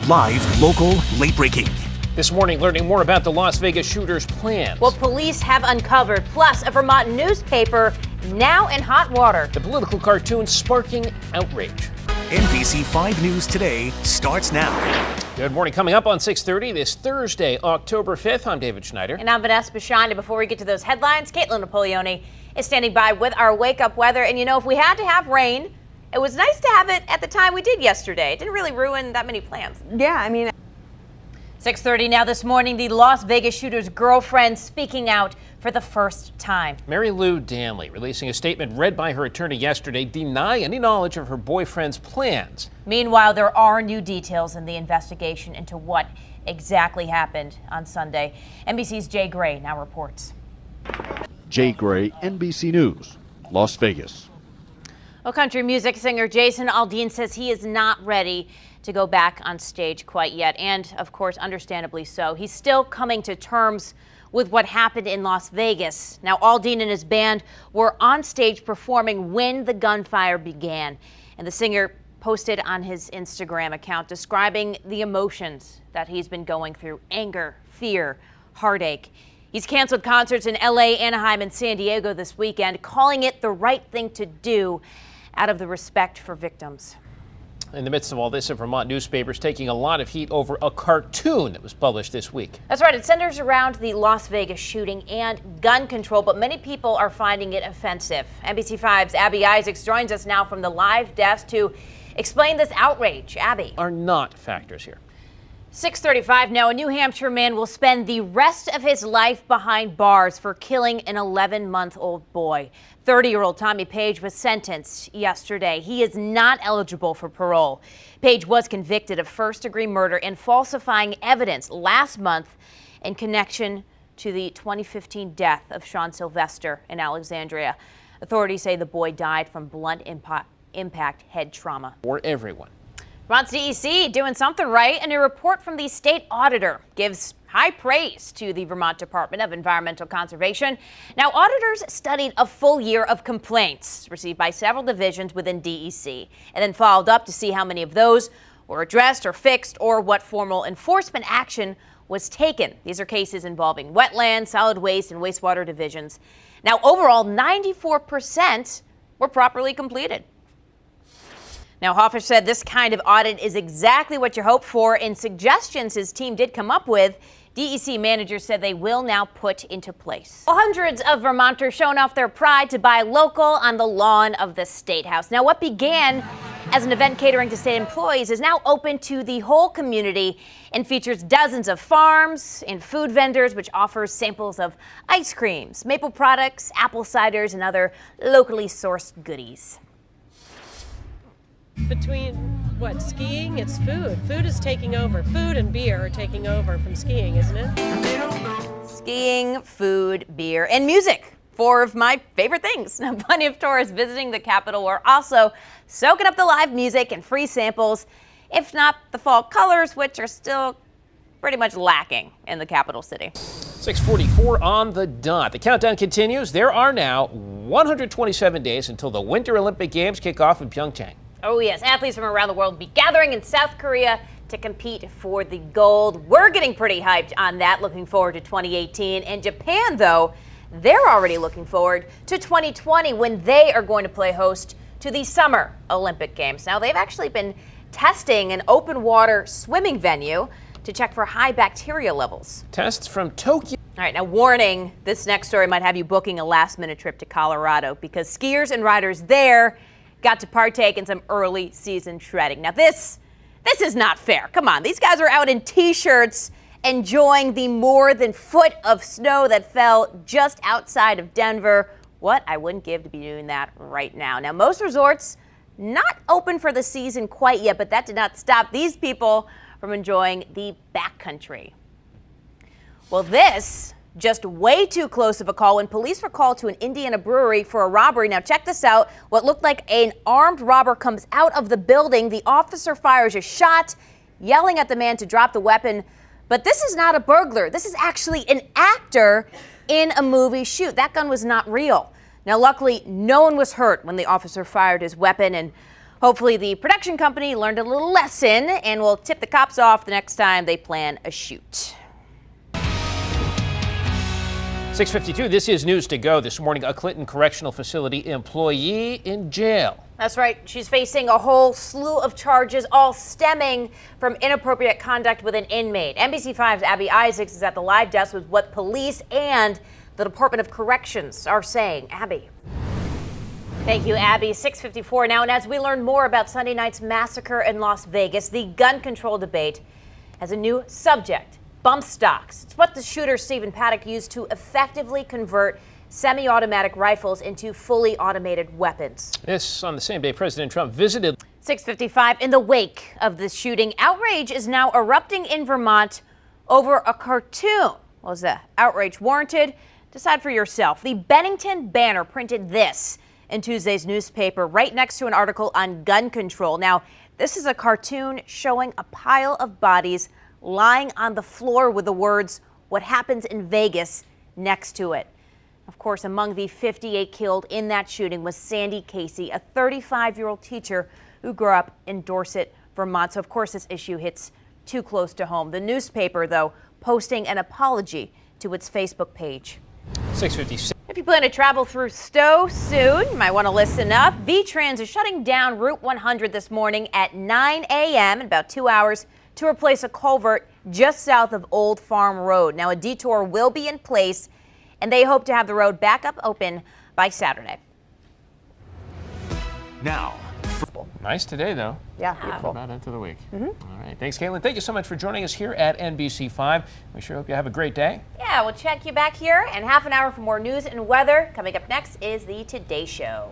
Live, local, late breaking. This morning, learning more about the Las Vegas shooter's plans. What police have uncovered, plus a Vermont newspaper now in hot water. The political cartoon sparking outrage. NBC 5 News Today starts now. Good morning. Coming up on 6:30 this Thursday, October 5th. I'm David Schneider. And I'm Vanessa Bashine. Before we get to those headlines, Caitlin Napoleone is standing by with our wake-up weather. And you know, if we had to have rain, it was nice to have it at the time we did yesterday. It didn't really ruin that many plans. Yeah, I mean... 6:30 now this morning, the Las Vegas shooter's girlfriend speaking out for the first time. Mary Lou Danley releasing a statement read by her attorney yesterday denying any knowledge of her boyfriend's plans. Meanwhile, there are new details in the investigation into what exactly happened on Sunday. NBC's Jay Gray now reports. Jay Gray, NBC News, Las Vegas. Well, country music singer Jason Aldean says he is not ready to go back on stage quite yet, and of course, understandably so. He's still coming to terms with what happened in Las Vegas. Now, Aldean and his band were on stage performing when the gunfire began, and the singer posted on his Instagram account describing the emotions that he's been going through: anger, fear, heartache. He's canceled concerts in LA, Anaheim, and San Diego this weekend, calling it the right thing to do out of the respect for victims. In the midst of all this, a Vermont newspaper is taking a lot of heat over a cartoon that was published this week. That's right. It centers around the Las Vegas shooting and gun control, but many people are finding it offensive. NBC5's Abby Isaacs joins us now from the live desk to explain this outrage. Abby. Are not factors here. 6:35 now. A New Hampshire man will spend the rest of his life behind bars for killing an 11-month-old boy. 30-year-old Tommy Page was sentenced yesterday. He is not eligible for parole. Page was convicted of first-degree murder and falsifying evidence last month in connection to the 2015 death of Sean Sylvester in Alexandria. Authorities say the boy died from blunt impact head trauma. For everyone. Vermont's DEC doing something right, and a report from the state auditor gives high praise to the Vermont Department of Environmental Conservation. Now, auditors studied a full year of complaints received by several divisions within DEC and then followed up to see how many of those were addressed or fixed or what formal enforcement action was taken. These are cases involving wetlands, solid waste, and wastewater divisions. Now, overall, 94% were properly completed. Now, Hoffish said this kind of audit is exactly what you hope for, and suggestions his team did come up with, DEC managers said they will now put into place. Well, hundreds of Vermonters showing off their pride to buy local on the lawn of the State House. Now, what began as an event catering to state employees is now open to the whole community and features dozens of farms and food vendors, which offers samples of ice creams, maple products, apple ciders, and other locally sourced goodies. Between what, skiing? It's food. Food is taking over. Food and beer are taking over from skiing, isn't it? Skiing, food, beer, and music. Four of my favorite things. Now, plenty of tourists visiting the capital are also soaking up the live music and free samples, if not the fall colors, which are still pretty much lacking in the capital city. 6:44 on the dot. The countdown continues. There are now 127 days until the Winter Olympic Games kick off in Pyeongchang. Oh yes, athletes from around the world will be gathering in South Korea to compete for the gold. We're getting pretty hyped on that, looking forward to 2018. And Japan, though, they're already looking forward to 2020 when they are going to play host to the Summer Olympic Games. Now, they've actually been testing an open water swimming venue to check for high bacteria levels. Tests from Tokyo. All right, now warning, this next story might have you booking a last-minute trip to Colorado because skiers and riders there got to partake in some early season shredding. Now this is not fair. Come on, these guys are out in t-shirts enjoying the more than foot of snow that fell just outside of Denver. What I wouldn't give to be doing that right now. Now, most resorts not open for the season quite yet, but that did not stop these people from enjoying the backcountry. Well, this just way too close of a call when police were called to an Indiana brewery for a robbery. Now check this out. What looked like an armed robber comes out of the building. The officer fires a shot, yelling at the man to drop the weapon. But this is not a burglar. This is actually an actor in a movie shoot. That gun was not real. Now luckily, no one was hurt when the officer fired his weapon. And Hopefully the production company learned a little lesson and will tip the cops off the next time they plan a shoot. 6:52, this is News to Go. This morning, a Clinton Correctional Facility employee in jail. That's right. She's facing a whole slew of charges, all stemming from inappropriate conduct with an inmate. NBC5's Abby Isaacs is at the live desk with what police and the Department of Corrections are saying. Abby. Thank you, Abby. 6:54 now, and as we learn more about Sunday night's massacre in Las Vegas, the gun control debate has a new subject: bump stocks. It's what the shooter Stephen Paddock used to effectively convert semi-automatic rifles into fully automated weapons. This on the same day President Trump visited. 6:55 in the wake of this shooting, outrage is now erupting in Vermont over a cartoon. Was the outrage warranted? Decide for yourself. The Bennington Banner printed this in Tuesday's newspaper right next to an article on gun control. Now, this is a cartoon showing a pile of bodies lying on the floor with the words, "What happens in Vegas," next to it. Of course, among the 58 killed in that shooting was Sandy Casey, a 35-year-old teacher who grew up in Dorset, Vermont. So, of course, this issue hits too close to home. The newspaper, though, posting an apology to its Facebook page. 6:56. If you plan to travel through Stowe soon, you might want to listen up. V-Trans is shutting down Route 100 this morning at 9 a.m. in about 2 hours to replace a culvert just south of Old Farm Road. Now, a detour will be in place, and they hope to have the road back up open by Saturday. Now, Nice today, though. Yeah, beautiful. About into the week. All right. Thanks, Caitlin. Thank you so much for joining us here at NBC5. We sure hope you have a great day. Yeah, we'll check you back here in half an hour for more news and weather. Coming up next is the Today Show.